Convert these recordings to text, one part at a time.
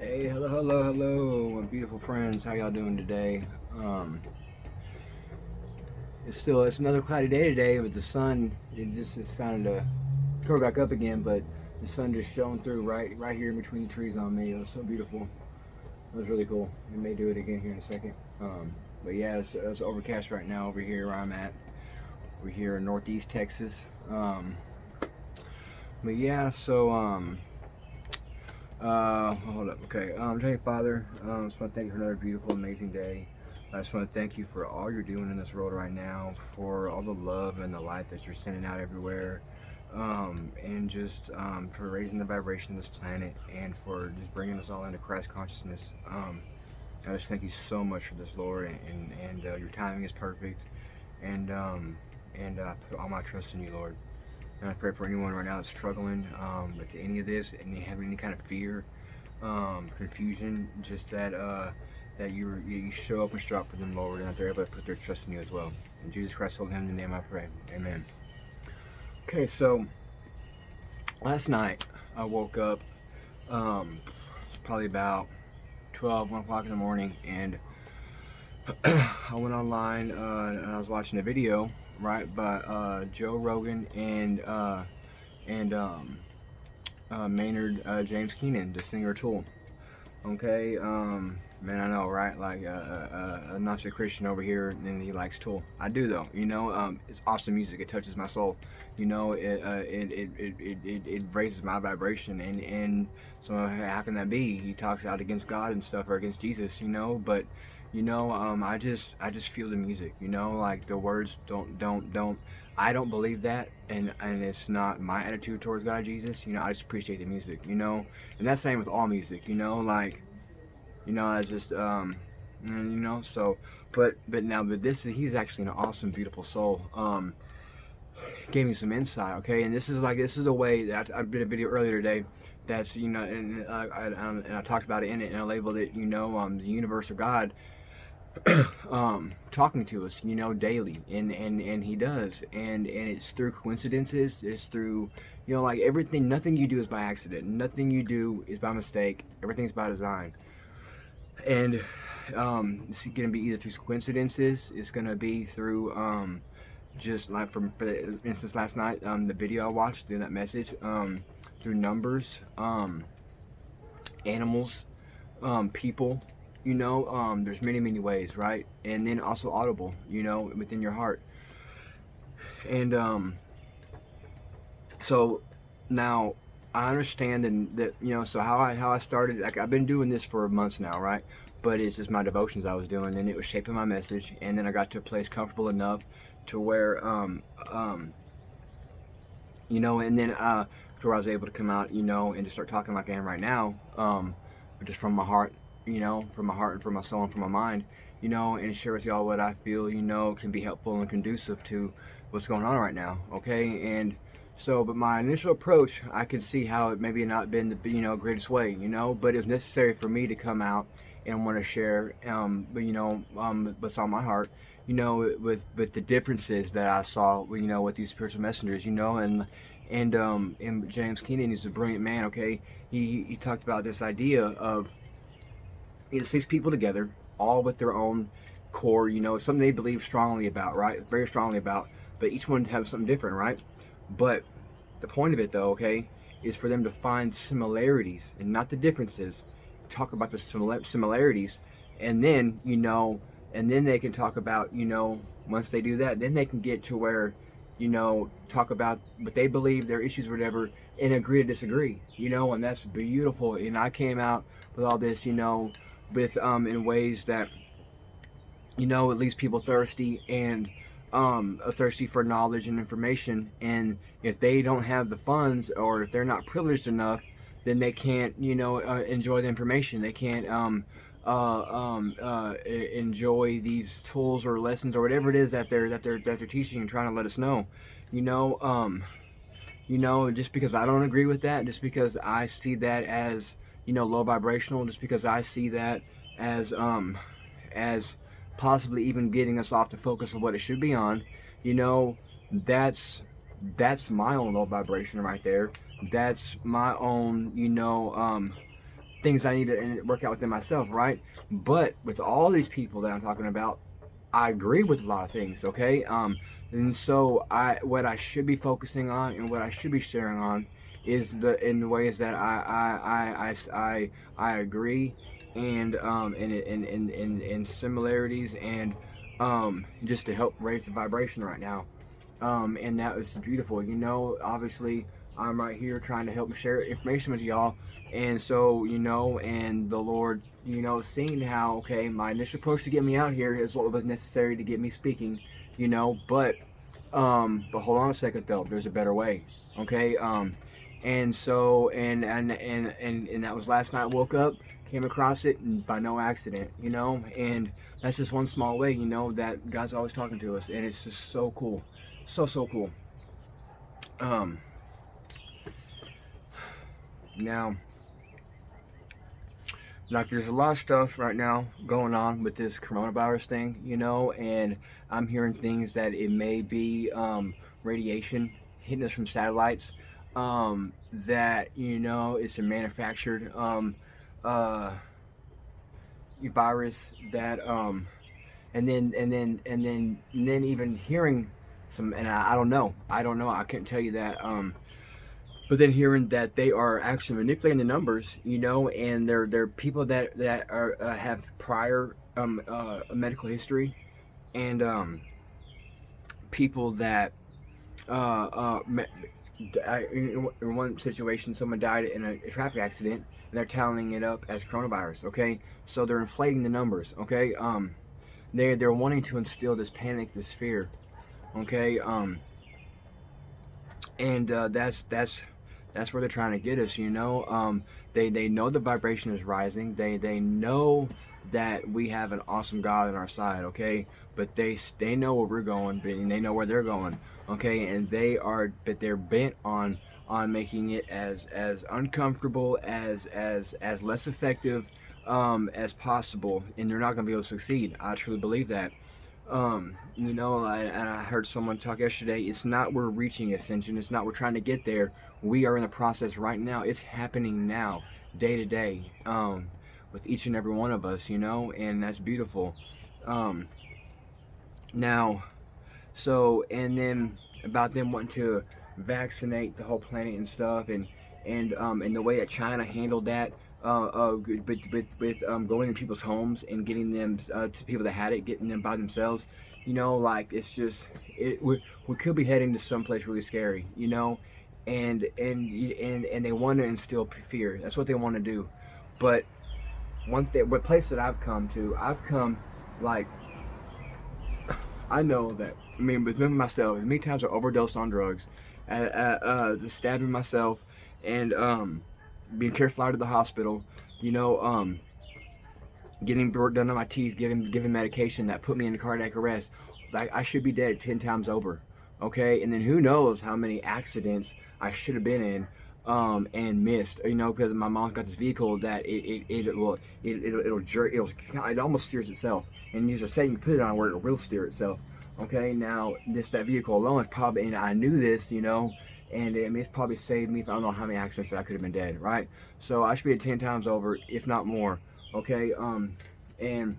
Hey, hello, my beautiful friends. How y'all doing today? Um, it's another cloudy day today, but the sun it just is starting to cover back up again. But the sun just shone through right here in between the trees on me. It was so beautiful. It was really cool. We may do it again here in a second. But yeah, it's overcast right now over here where I'm at. We're here in Northeast Texas. But yeah, hold up. Okay. Heavenly Father, I just want to thank you for another beautiful, amazing day. I just want to thank you for all you're doing in this world right now, for all the love and the light that you're sending out everywhere, and just for raising the vibration of this planet and for just bringing us all into Christ consciousness. I just thank you so much for this, Lord, and your timing is perfect, and I put all my trust in you, Lord. And I pray for anyone right now that's struggling with any of this and they have any kind of fear, confusion, just that you show up and show up for them, Lord, and that they're able to put their trust in you as well. In Jesus Christ's holy name I pray. Amen. Okay, so last night I woke up probably about 1 o'clock in the morning, and I went online and I was watching a video, right, by Joe Rogan and Maynard James Keenan, the singer Tool. Okay, man, I know, right? Like I'm not a Christian over here, and he likes Tool. I do though, it's awesome music. It touches my soul. It raises my vibration, and so how can that be? He talks out against God and stuff, or against Jesus, but I just feel the music, like the words don't. I don't believe that, and it's not my attitude towards God, Jesus. I just appreciate the music, and that's same with all music, I just so, but this is he's actually an awesome, beautiful soul. Gave me some insight, okay, and this is the way that I did a video earlier today. That's and I talked about it in it, and I labeled it, the universe or God talking to us, daily, and he does, and it's through coincidences. It's through, like everything. Nothing you do is by accident. Nothing you do is by mistake. Everything's by design, and it's going to be either through coincidences. It's going to be through just like for instance last night, the video I watched through that message, through numbers, animals, people, there's many ways, right? And then also audible, within your heart. And so now I understand, and that, so how I started, like I've been doing this for months now, right? But it's just my devotions I was doing, and it was shaping my message. And then I got to a place comfortable enough to where and then to where I was able to come out, and just start talking like I am right now, just from my heart, from my heart and from my soul and from my mind, and share with y'all what I feel, can be helpful and conducive to what's going on right now, okay? And so, but my initial approach, I could see how it maybe not been the, greatest way, but it was necessary for me to come out and want to share, what's on my heart, with the differences that I saw, with these spiritual messengers, and James Keenan is a brilliant man, okay? He talked about this idea of 6 people together, all with their own core, something they believe strongly about, right? Very strongly about, but each one has something different, right? But the point of it, though, okay, is for them to find similarities and not the differences. Talk about the similarities, and then they can talk about, once they do that, then they can get to where, talk about what they believe, their issues, whatever, and agree to disagree, and that's beautiful. And I came out with all this, with in ways that, it leaves people thirsty, and thirsty for knowledge and information. And if they don't have the funds, or if they're not privileged enough, then they can't, enjoy the information. They can't enjoy these tools or lessons or whatever it is that they're teaching and trying to let us know. Just because I don't agree with that, just because I see that as, low vibrational, just because I see that as possibly even getting us off the focus of what it should be on, that's my own low vibration right there. That's my own, things I need to work out within myself, right? But with all these people that I'm talking about, I agree with a lot of things, okay? And so what I should be focusing on and what I should be sharing on is in the ways that I agree, and in similarities, and just to help raise the vibration right now. And that was beautiful. Obviously, I'm right here trying to help share information with y'all. And so, and the Lord, seeing how, okay, my initial approach to get me out here is what was necessary to get me speaking, but hold on a second though, there's a better way. Okay. And so, and that was last night. I woke up, came across it, and by no accident, and that's just one small way, that God's always talking to us, and it's just so cool. So cool. Now, like, there's a lot of stuff right now going on with this coronavirus thing, and I'm hearing things that it may be radiation hitting us from satellites, that it's a manufactured uh, virus, that and then even hearing some, and I don't know, I couldn't tell you that, but then hearing that they are actually manipulating the numbers, and they're people that are have prior medical history, and people that in one situation, someone died in a traffic accident, and they're tallying it up as coronavirus. Okay, so they're inflating the numbers. Okay, they're wanting to instill this panic, this fear. Okay, and that's where they're trying to get us. They know the vibration is rising. They know that we have an awesome God on our side. Okay, but they know where we're going, and they know where they're going. Okay, and they're bent on making it as uncomfortable, as less effective as possible, and they're not going to be able to succeed. I truly believe that. And I heard someone talk yesterday. It's not we're reaching ascension. It's not we're trying to get there. We are in the process right now. It's happening now, day to day, with each and every one of us. And that's beautiful. Now, so, and then about them wanting to vaccinate the whole planet and stuff, and the way that China handled that, with going in people's homes and getting them to people that had it, getting them by themselves. Like, it's just we could be heading to someplace really scary. And they want to instill fear. That's what they want to do. But what place that I've come, like, I know that. I mean, with myself, many times I overdosed on drugs, just stabbing myself, and being careful out of the hospital. Getting work done on my teeth, giving medication that put me in cardiac arrest. Like, I should be dead 10 times over. Okay, and then who knows how many accidents I should have been in, and missed. Because my mom got this vehicle that it'll jerk. It almost steers itself. And there's a setting you put it on where it will steer itself. Okay, now that vehicle alone is probably, and I knew this, and it's probably saved me. I don't know how many accidents that I could have been dead, right? So I should be at 10 times over, if not more. Okay, and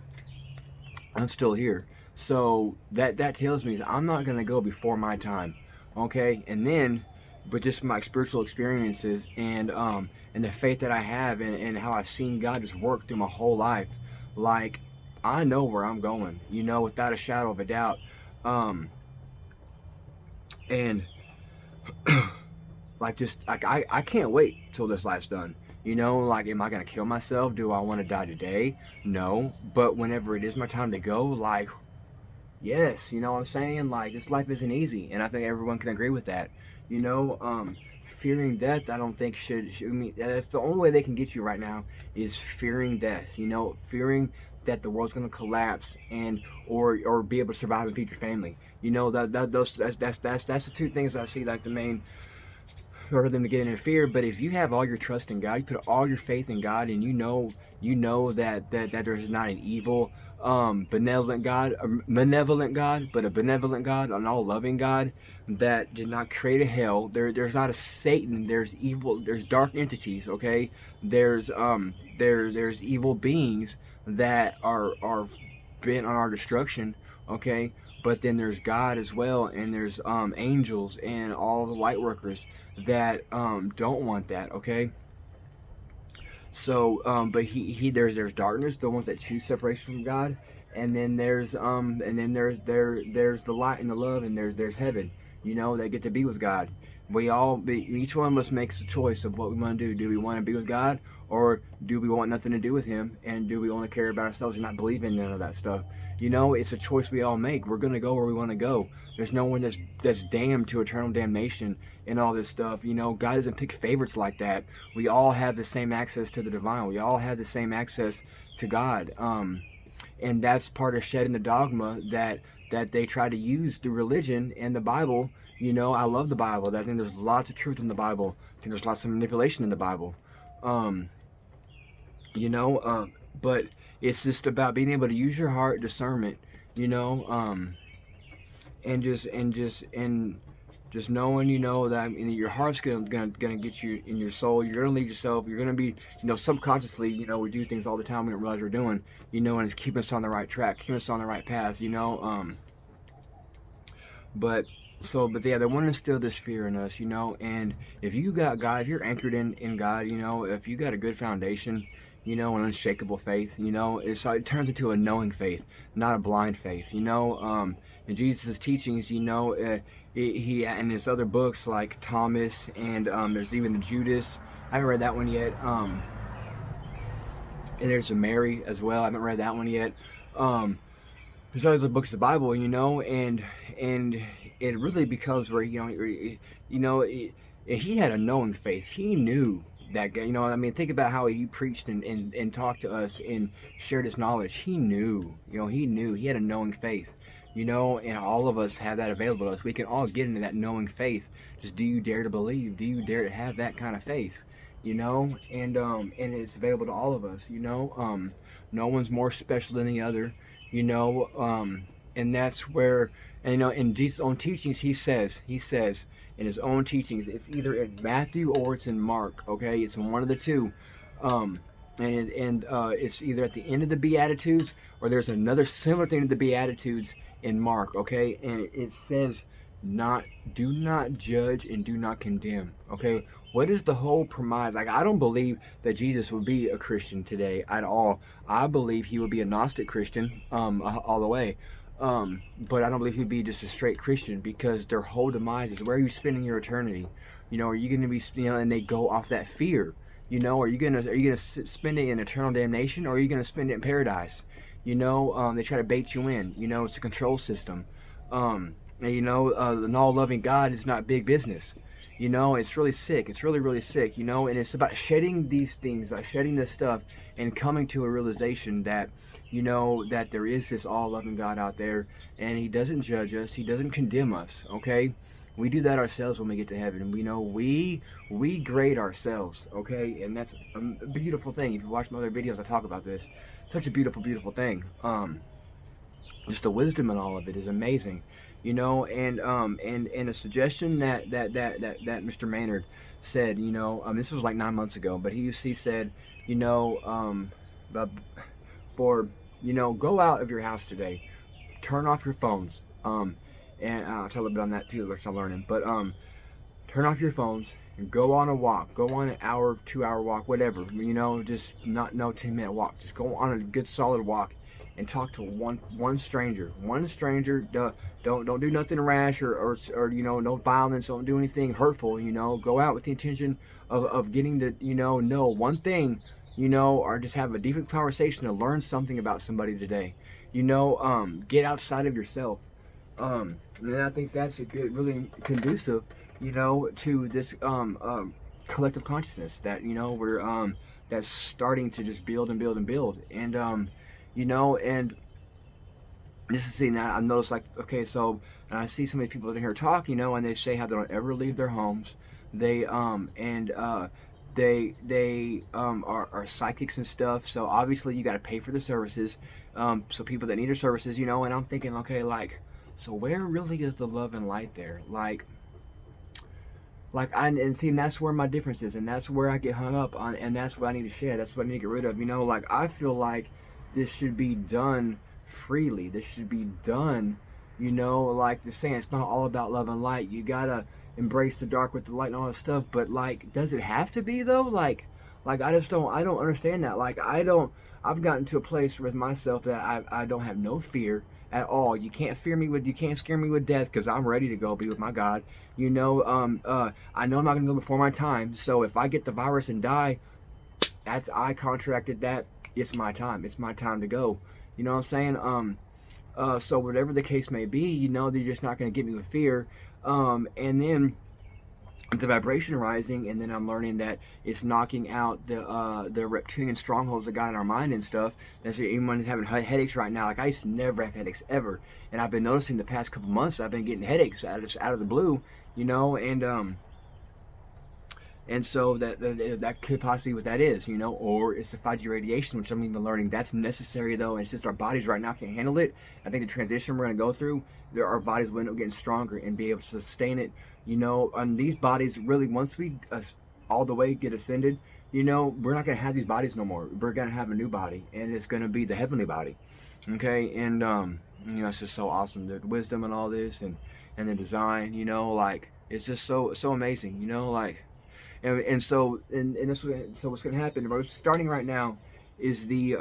I'm still here. So that tells me that I'm not gonna go before my time. Okay, and then, but just my spiritual experiences, and the faith that I have, and how I've seen God just work through my whole life, like, I know where I'm going, without a shadow of a doubt. And like, just like, I can't wait till this life's done. Like, am I gonna kill myself? Do I want to die today? No. But whenever it is my time to go, like, yes, you know what I'm saying? Like, this life isn't easy, and I think everyone can agree with that. Fearing death, I don't think should I mean, that's the only way they can get you right now, is fearing death. Fearing that the world's gonna collapse, and or be able to survive and feed your family. That's the two things I see, like, the for them to get into fear. But if you have all your trust in God, you put all your faith in God, and you know that there's not an evil, malevolent God, but a benevolent God, an all-loving God that did not create a hell. There's not a Satan. There's evil. There's dark entities. Okay, there's evil beings that are bent on our destruction. Okay, but then there's God as well, and there's angels and all the light workers that don't want that. Okay, so but there's darkness, the ones that choose separation from God, and then there's the light and the love, and there's heaven. They get to be with God. Each one of us makes a choice of what we want to do. Do we want to be with God, or do we want nothing to do with Him, and do we only care about ourselves and not believe in none of that stuff? It's a choice we all make. We're gonna go where we want to go. There's no one that's damned to eternal damnation and all this stuff. God doesn't pick favorites like that. We all have the same access to the divine. We all have the same access to God. And that's part of shedding the dogma that they try to use through religion and the Bible. I love the Bible. I think there's lots of truth in the Bible. I think there's lots of manipulation in the Bible. But it's just about being able to use your heart, discernment, and just knowing, that your heart's gonna get you in your soul. You're gonna lead yourself. You're gonna be, subconsciously, we do things all the time we don't realize we're doing, and it's keeping us on the right track, keeping us on the right path, But yeah, they want to instill this fear in us, and if you got God, if you're anchored in God, if you got a good foundation, an unshakable faith, it turns into a knowing faith, not a blind faith, in Jesus' teachings, he in his other books like Thomas, and there's even the Judas. I haven't read that one yet. And there's a Mary as well. I haven't read that one yet. There's other books of the Bible, and it really becomes where he had a knowing faith. He knew that guy. Think about how he preached and talked to us and shared his knowledge. He knew. He had a knowing faith. And all of us have that available to us. We can all get into that knowing faith. Just, do you dare to believe? Do you dare to have that kind of faith? And it's available to all of us. No one's more special than the other. And that's where, in Jesus' own teachings, he says in his own teachings, it's either in Matthew or it's in Mark. Okay, it's in one of the two. It's either at the end of the Beatitudes, or there's another similar thing to the Beatitudes in Mark. Okay, and it says, do not judge and do not condemn. Okay, what is the whole premise? I don't believe that Jesus would be a Christian today at all. I believe he would be a Gnostic Christian, all the way. But I don't believe he'd be just a straight Christian, because their whole demise is, where are you spending your eternity? Are you going to be, and they go off that fear. Are you gonna spend it in eternal damnation, or are you gonna spend it in paradise? They try to bait you in. It's a control system. An all-loving God is not big business. It's really sick. It's really, really sick. And it's about shedding these things, shedding this stuff, and coming to a realization that, that there is this all-loving God out there, and He doesn't judge us. He doesn't condemn us. Okay. We do that ourselves when we get to heaven. We grade ourselves, okay? And that's a beautiful thing. If you watch my other videos, I talk about this. Such a beautiful, beautiful thing. Just the wisdom in all of it is amazing, and a suggestion that Mr. Maynard said, this was like 9 months ago, but he said, go out of your house today, turn off your phones, and I'll tell a bit on that too. We're still learning, but turn off your phones and go on a walk. Go on an hour, 2-hour walk, whatever. Just not no 10-minute walk. Just go on a good solid walk and talk to one stranger. One stranger. Don't do nothing rash or no violence. Don't do anything hurtful. Go out with the intention of getting to know one thing. Or just have a deep conversation to learn something about somebody today. Get outside of yourself. And I think that's a good, really conducive, to this collective consciousness that we're that's starting to just build and build and build, and and this is the thing that I noticed. Like, okay, so and I see so many people in here talk, and they say how they don't ever leave their homes, They are psychics and stuff. So obviously you got to pay for the services. So people that need their services, you know. And I'm thinking, okay, like, so where really is the love and light there? Like I and see, and that's where my difference is, and that's where I get hung up on, and that's what I need to shed. That's what I need to get rid of. You know, like I feel like this should be done freely. This should be done, you know, like the saying, it's not all about love and light. You gotta embrace the dark with the light and all that stuff. But like, does it have to be though? Like I just don't. I don't understand that. Like I don't. I've gotten to a place with myself that I don't have no fear at all. You can't scare me with death because I'm ready to go be with my God. You know, I know I'm not gonna go before my time. So if I get the virus and die, I contracted that. It's my time. It's my time to go. You know what I'm saying? So whatever the case may be, you know, they're just not gonna get me with fear. And then the vibration rising, and then I'm learning that it's knocking out the reptilian strongholds that got in our mind and stuff. That's everyone's having headaches right now. Like I used to never have headaches ever, and I've been noticing the past couple months I've been getting headaches out of the blue, you know, and so that could possibly be what that is, you know, or it's the 5G radiation, which I'm even learning that's necessary though, and it's just our bodies right now can't handle it. I think the transition we're gonna go through, our bodies will end up getting stronger and be able to sustain it, you know. And these bodies really, once we all the way get ascended, you know, we're not gonna have these bodies no more. We're gonna have a new body, and it's gonna be the heavenly body, okay. And you know, it's just so awesome, the wisdom and all this, and the design, you know, like it's just so amazing, you know, like. And this, so what's going to happen? What's starting right now is the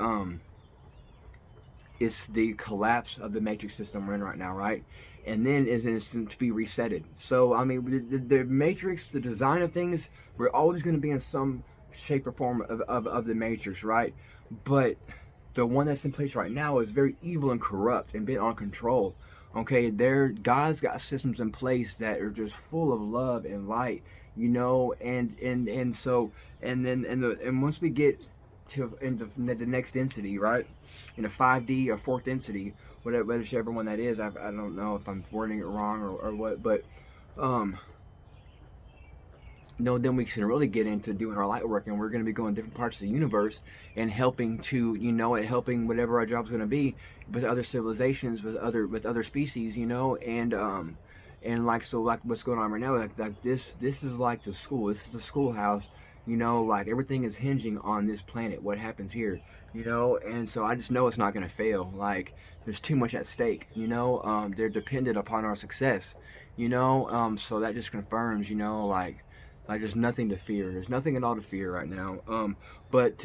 collapse of the matrix system we're in right now, right? And then is instant to be resetted. So I mean, the matrix, the design of things, we're always going to be in some shape or form of the matrix, right? But the one that's in place right now is very evil and corrupt and bent on control. Okay, God's got systems in place that are just full of love and light, you know, and so and once we get to into the next density, right, in a 5D or fourth density, whichever one that is, I don't know if I'm wording it wrong or what, but no, then we can really get into doing our light work, and we're going to be going different parts of the universe and helping to, you know, and helping whatever our job's going to be with other civilizations, with other species, you know, and like, so like what's going on right now, like this is like the school. This is the schoolhouse, you know, like everything is hinging on this planet, what happens here, you know. And so I just know it's not going to fail. Like there's too much at stake, you know. They're dependent upon our success, you know. So that just confirms, you know, like there's nothing to fear. There's nothing at all to fear right now. But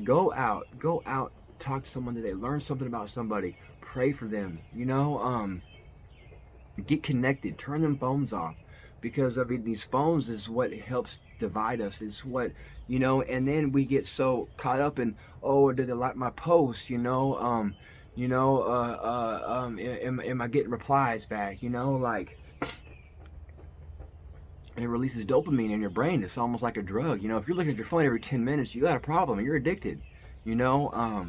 go out, talk to someone today, learn something about somebody, pray for them, you know. Get connected, turn them phones off, because I mean these phones is what helps divide us. It's what, you know. And then we get so caught up in, oh, did they like my post, you know. Am I getting replies back, you know, like. It releases dopamine in your brain. It's almost like a drug. You know, if you're looking at your phone every 10 minutes, you got a problem. You're addicted, you know.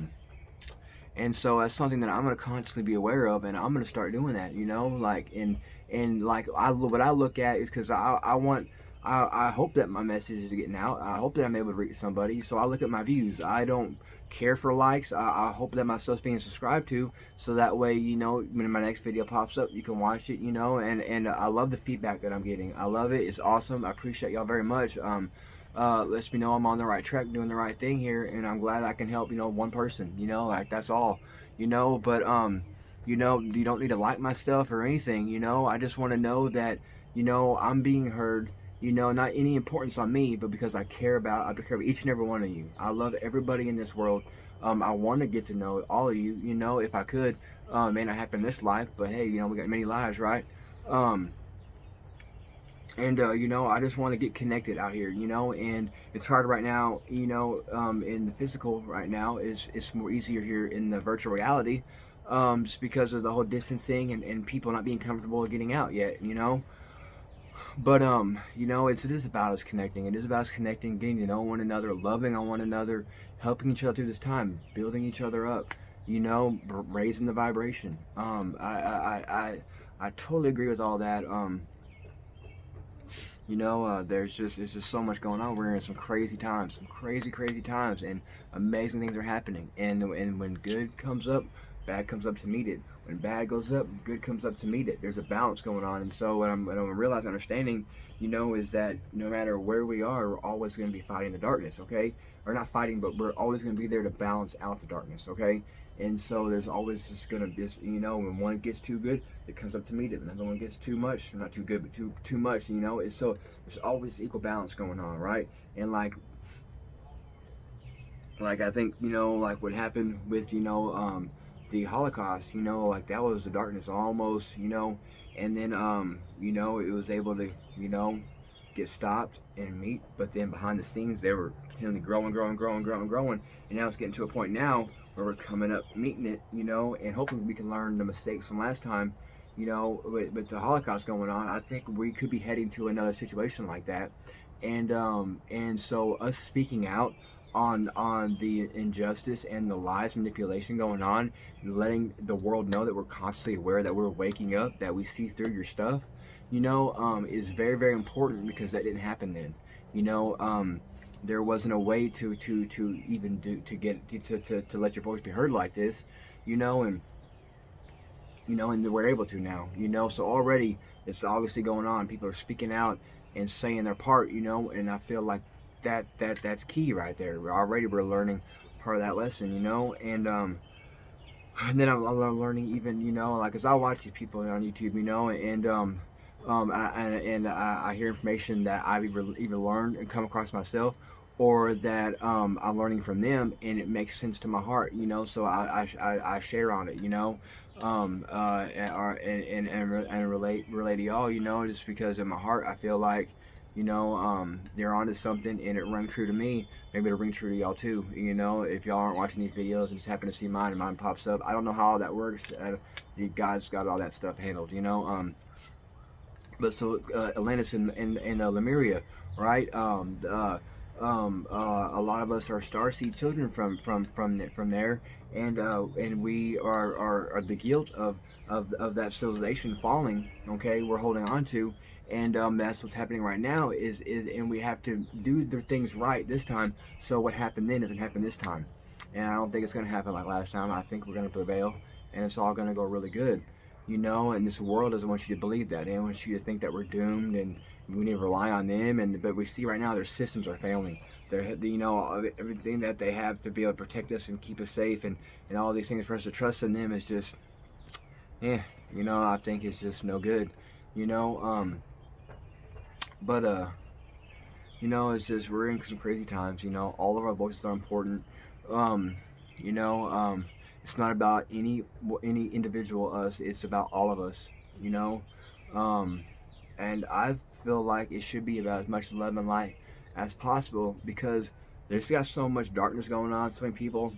And so that's something that I'm going to constantly be aware of, and I'm going to start doing that, you know. Like, and like, what I look at is, because I hope that my message is getting out. I hope that I'm able to reach somebody. So I look at my views. I don't care for likes. I hope that my stuff's being subscribed to, so that way, you know, when my next video pops up, you can watch it, you know. And I love the feedback that I'm getting. I love it. It's awesome. I appreciate y'all very much. Lets me know I'm on the right track, doing the right thing here, and I'm glad I can help, you know, one person, you know, like that's all, you know. But you know, you don't need to like my stuff or anything, you know. I just want to know that, you know, I'm being heard, you know, not any importance on me, but because I care about each and every one of you. I love everybody in this world. I want to get to know all of you, you know, if I could. May not happen this life, but hey, you know, we got many lives, right? You know, I just want to get connected out here, you know. And it's hard right now, you know, in the physical right now. It's more easier here in the virtual reality, just because of the whole distancing and people not being comfortable getting out yet, you know. But you know, it is about us connecting. It is about us connecting, getting to know one another, loving on one another, helping each other through this time, building each other up, you know, raising the vibration. I totally agree with all that. There's just so much going on. We're in some crazy times, some crazy times, and amazing things are happening. And when good comes up, bad comes up to meet it. When bad goes up, good comes up to meet it. There's a balance going on. And so what I'm realizing, understanding, is that no matter where we are, we're always going to be fighting the darkness. Okay, or not fighting, but we're always going to be there to balance out the darkness. Okay. And so there's always just gonna be, when one gets too good, it comes up to meet it. Another one gets too much, not too good, but too much. It's so there's always equal balance going on, right? And like I think like what happened with the Holocaust, like that was the darkness almost, and then it was able to get stopped and meet, but then behind the scenes they were continually growing, and now it's getting to a point now where we're coming up meeting it, and hopefully we can learn the mistakes from last time, with the Holocaust going on. I think we could be heading to another situation like that, and so us speaking out on the injustice and the lies, manipulation going on, letting the world know that we're constantly aware, that we're waking up, that we see through your stuff, is very, very important, because that didn't happen then. There wasn't a way to even do to get to let your voice be heard like this, and and we're able to now, so already it's obviously going on. People are speaking out and saying their part, and I feel like that's key right there. We're learning part of that lesson, and then I'm learning even, like as I watch these people on YouTube, I hear information that I've either learned and come across myself, or that I'm learning from them, and it makes sense to my heart, so I share on it, and relate to y'all, just because in my heart I feel like they're onto something, and it rang true to me. Maybe it'll ring true to y'all too. If y'all aren't watching these videos and just happen to see mine and mine pops up, I don't know how all that works. God's got all that stuff handled, But so Atlantis and Lemuria, right? A lot of us are starseed children from there, and we are the guilt of that civilization falling. Okay, we're holding on to, and that's what's happening right now. And we have to do the things right this time, so what happened then doesn't happen this time. And I don't think it's going to happen like last time. I think we're going to prevail, and it's all going to go really good. And this world doesn't want you to believe that. They want you to think that we're doomed and we need to rely on them. But we see right now their systems are failing. Everything that they have to be able to protect us and keep us safe, and all these things for us to trust in them is just, I think it's just no good. But it's just, we're in some crazy times. All of our voices are important. You know, it's not about any individual us. It's about all of us. You know, and I feel like it should be about as much love and light as possible, because there's got so much darkness going on. So many people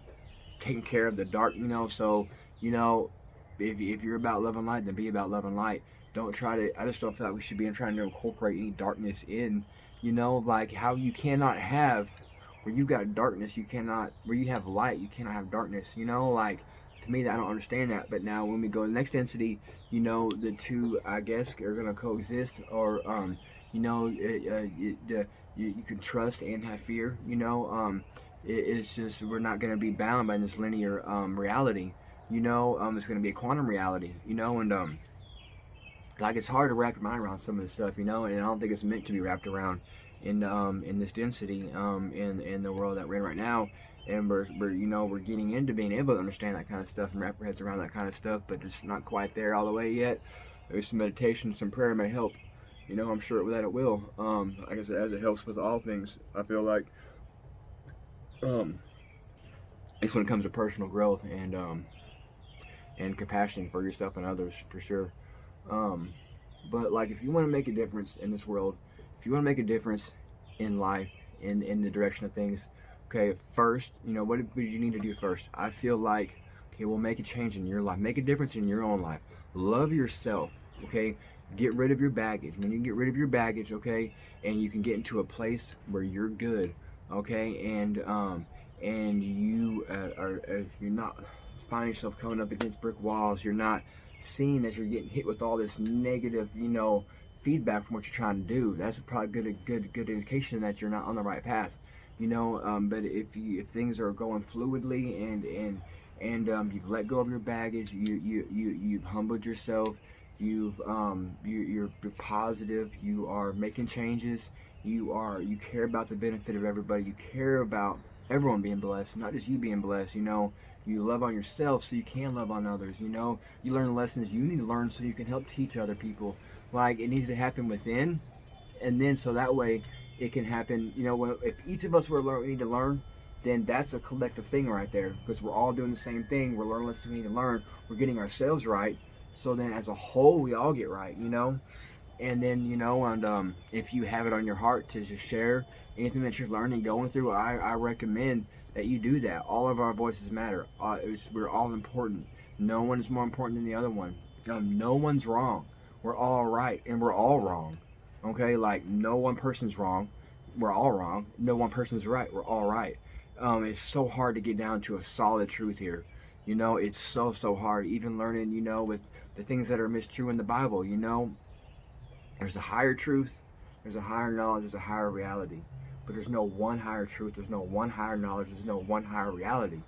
taking care of the dark. So if you're about love and light, then be about love and light. Don't try to. I just don't feel like we should be trying to incorporate any darkness in. Like how you cannot have, where you got darkness, you cannot, where you have light, you cannot have darkness. Like, to me, I don't understand that. But now when we go to the next density, the two, I guess, are gonna coexist, or you can trust and have fear. It's just, we're not gonna be bound by this linear reality. It's gonna be a quantum reality. And like, it's hard to wrap your mind around some of this stuff, and I don't think it's meant to be wrapped around in this density, in the world that we're in right now. And we're getting into being able to understand that kind of stuff and wrap our heads around that kind of stuff, but it's not quite there all the way yet. There's some meditation, some prayer may help. I'm sure that it will. Like I said, as it helps with all things, I feel like it's when it comes to personal growth and compassion for yourself and others, for sure. But like, if you want to make a difference in this world, if you want to make a difference in life, in the direction of things, okay, first, what do you need to do first? I feel like, okay, well, make a change in your life, make a difference in your own life, love yourself, okay, get rid of your baggage. When you get rid of your baggage, okay, and you can get into a place where you're good, okay, and you're not finding yourself coming up against brick walls, you're not seeing that you're getting hit with all this negative, feedback from what you're trying to do. That's probably good indication that you're not on the right path. But if things are going fluidly and you've let go of your baggage, you've humbled yourself, you're positive, you are making changes, you care about the benefit of everybody, you care about everyone being blessed, not just you being blessed. You love on yourself so you can love on others. You learn the lessons you need to learn so you can help teach other people. Like, it needs to happen within, and then so that way it can happen. If each of us were to learn what we need to learn, then that's a collective thing right there, because we're all doing the same thing. We're learning lessons we need to learn. We're getting ourselves right. So then as a whole, we all get right, And then, if you have it on your heart to just share anything that you're learning, going through, I recommend that you do that. All of our voices matter. We're all important. No one is more important than the other one. No one's wrong. We're all right, and we're all wrong. Okay, like, no one person's wrong. We're all wrong. No one person's right. We're all right. It's so hard to get down to a solid truth here. It's so hard. Even learning, with the things that are mistrue in the Bible. There's a higher truth, there's a higher knowledge, there's a higher reality. But there's no one higher truth, there's no one higher knowledge, there's no one higher reality.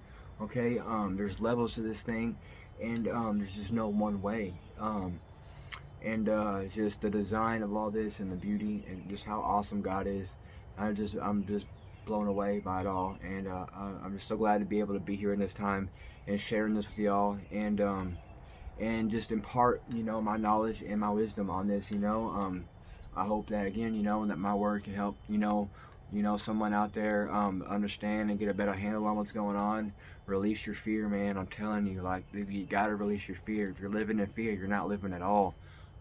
Okay, there's levels to this thing, and there's just no one way. Just the design of all this and the beauty and just how awesome God is. I'm just blown away by it all, and I'm just so glad to be able to be here in this time and sharing this with y'all, and just impart, my knowledge and my wisdom on this. I hope that again, that my word can help, someone out there understand and get a better handle on what's going on. Release your fear, man. I'm telling you, like, you gotta release your fear. If you're living in fear, you're not living at all.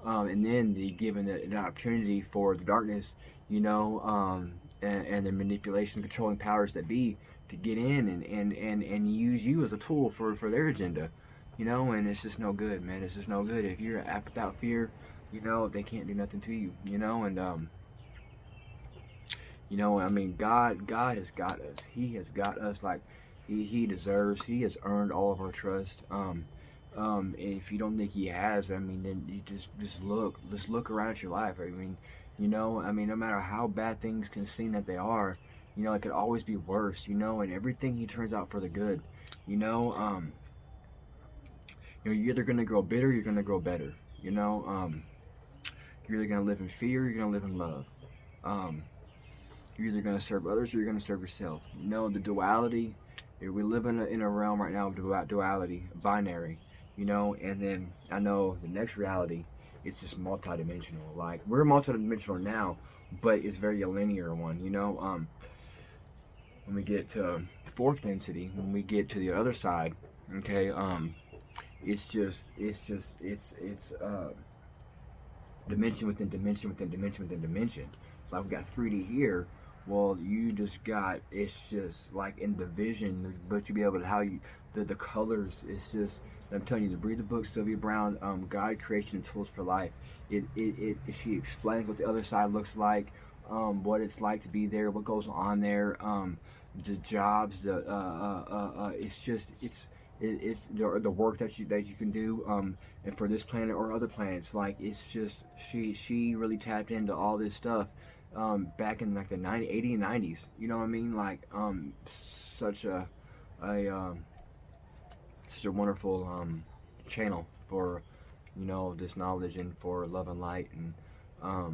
And then given the opportunity for the darkness, and the manipulation, controlling powers that be to get in and use you as a tool for their agenda. And it's just no good, man. It's just no good. If you're without fear, they can't do nothing to you, I mean, God has got us. He has got us like he deserves. He has earned all of our trust. And if you don't think he has, I mean, then you just look around at your life. I mean, no matter how bad things can seem that they are, it could always be worse, and everything he turns out for the good, you're either going to grow bitter, you're going to grow better. You're either going to live in fear, or you're going to live in love. You're either going to serve others, or you're going to serve yourself. The duality. We live in a realm right now of duality, binary. And then I know the next reality, it's just multidimensional. Like, we're multidimensional now, but it's very a linear one. When we get to fourth density, when we get to the other side, okay, it's dimension within dimension within dimension within dimension. So I've got 3D here. Well, you just got, it's just like in the vision, but you be able to the colors. It's just, I'm telling you, to read the book, Sylvia Brown, God, Creation, and Tools for Life. She explains what the other side looks like, what it's like to be there, what goes on there, the jobs, it's the work that you can do, and for this planet or other planets. Like, it's just, she really tapped into all this stuff back in like the 80s and 90s. You know what I mean? Like, such a wonderful channel for this knowledge, and for love and light, and a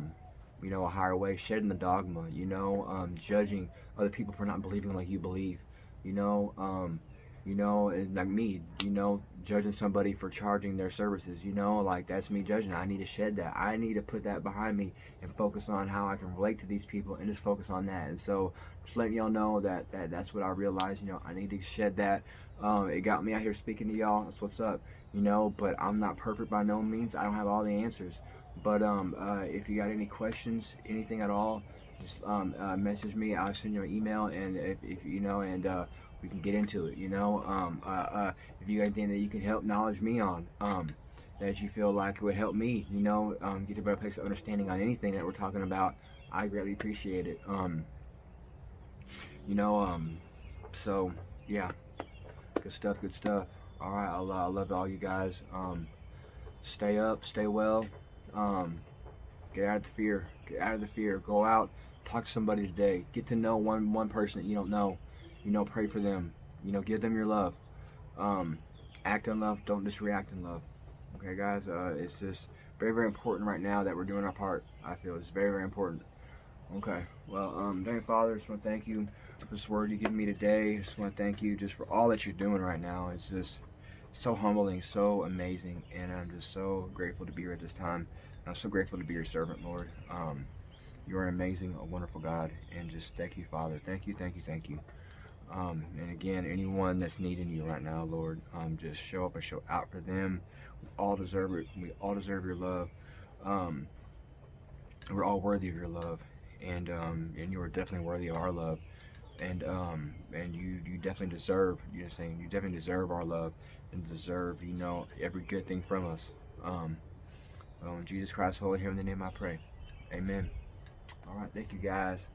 higher way, shedding the dogma, judging other people for not believing like you believe, and like me, judging somebody for charging their services, like, that's me judging. I need to shed that. I need to put that behind me and focus on how I can relate to these people, and just focus on that. And so just letting y'all know that's what I realized. I need to shed that. It got me out here speaking to y'all. That's what's up. But I'm not perfect by no means. I don't have all the answers. But if you got any questions, anything at all, just message me. I'll send you an email, and if we can get into it. If you got anything that you can help knowledge me on, that you feel like it would help me, get a better place of understanding on anything that we're talking about, I greatly appreciate it. So yeah, good stuff. All right, I love all you guys. Stay up, stay well. Get out of the fear. Get out of the fear. Go out. Talk to somebody today. Get to know one person that you don't know. Pray for them. Give them your love. Um, Act in love. Don't just react in love. Okay, guys. It's just very, very important right now that we're doing our part. I feel it's very, very important. Okay. Well, Heavenly Father, I just want to thank you for this word you give me today. I just want to thank you just for all that you're doing right now. It's just so humbling, so amazing, and I'm just so grateful to be here at this time. I'm so grateful to be your servant, Lord. You're an amazing, a wonderful God, and just thank you, Father. Thank you, thank you, thank you. And again, anyone that's needing you right now, Lord, just show up and show out for them. We all deserve it. We all deserve your love. Um, we're all worthy of your love, and you are definitely worthy of our love. And you definitely deserve. Saying you definitely deserve our love, and deserve every good thing from us. Um, in Jesus Christ's holy heavenly name, I pray. Amen. All right, thank you guys.